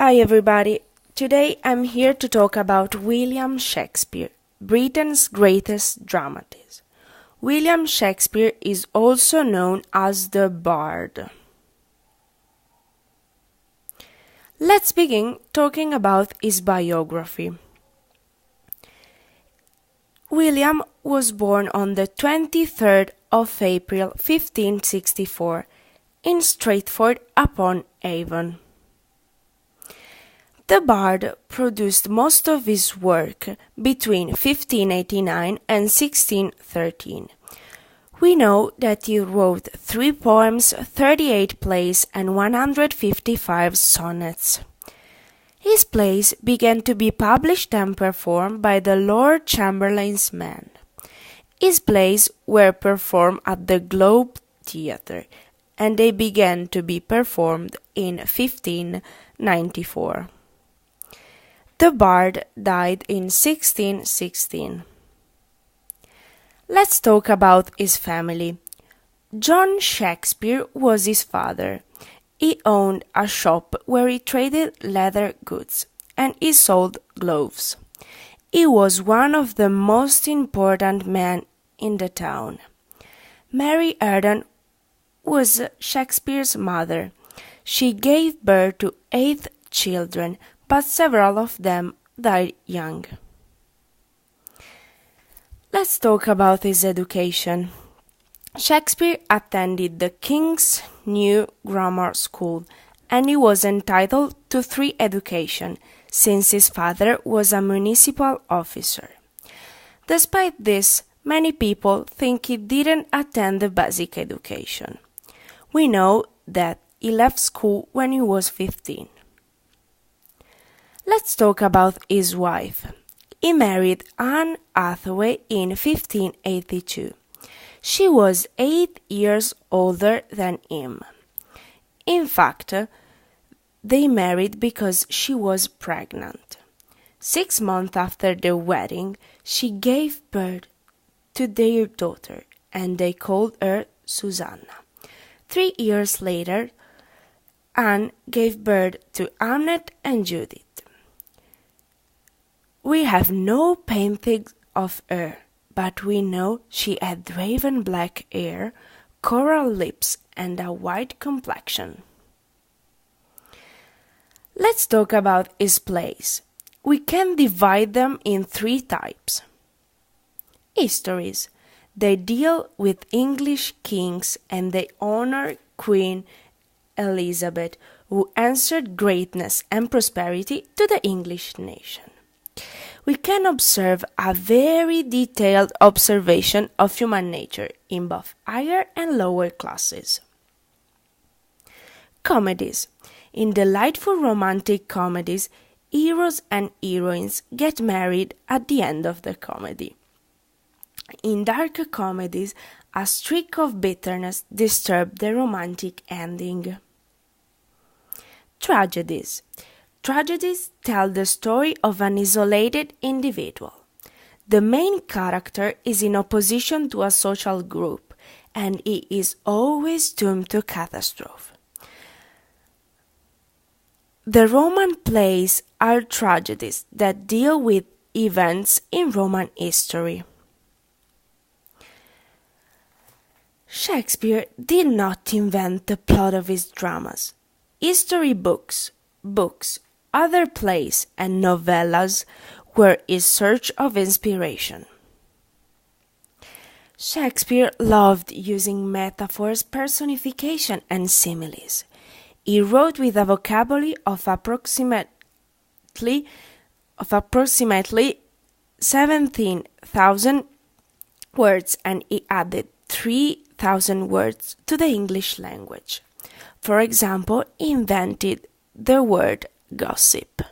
Hi everybody, today I'm here to talk about William Shakespeare, Britain's greatest dramatist. William Shakespeare is also known as the Bard. Let's begin talking about his biography. William was born on the 23rd of April 1564 in Stratford-upon-Avon. The Bard produced most of his work between 1589 and 1613. We know that he wrote 3 poems, 38 plays, and 155 sonnets. His plays began to be published and performed by the Lord Chamberlain's men. His plays were performed at the Globe Theatre, and they began to be performed in 1594. The Bard died in 1616. Let's talk about his family. John Shakespeare was his father. He owned a shop where he traded leather goods, and he sold gloves. He was one of the most important men in the town. Mary Arden was Shakespeare's mother. She gave birth to 8 children, but several of them died young. Let's talk about his education. Shakespeare attended the King's New Grammar School, and he was entitled to free education, since his father was a municipal officer. Despite this, many people think he didn't attend the basic education. We know that he left school when he was 15. Let's talk about his wife. He married Anne Hathaway in 1582. She was 8 years older than him. In fact, they married because she was pregnant. 6 months after their wedding, she gave birth to their daughter, and they called her Susanna. 3 years later, Anne gave birth to Hamnet and Judith. We have no paintings of her, but we know she had raven black hair, coral lips, and a white complexion. Let's talk about his plays. We can divide them in 3 types. Histories. They deal with English kings and they honor Queen Elizabeth, who answered greatness and prosperity to the English nation. We can observe a very detailed observation of human nature in both higher and lower classes. Comedies. In delightful romantic comedies, heroes and heroines get married at the end of the comedy. In darker comedies, a streak of bitterness disturbs the romantic ending. Tragedies. Tragedies tell the story of an isolated individual. The main character is in opposition to a social group, and he is always doomed to catastrophe. The Roman plays are tragedies that deal with events in Roman history. Shakespeare did not invent the plot of his dramas. History books, other plays, and novellas were his search of inspiration. Shakespeare loved using metaphors, personification, and similes. He wrote with a vocabulary of approximately 17,000 words, and he added 3,000 words to the English language. For example, he invented the word gossip.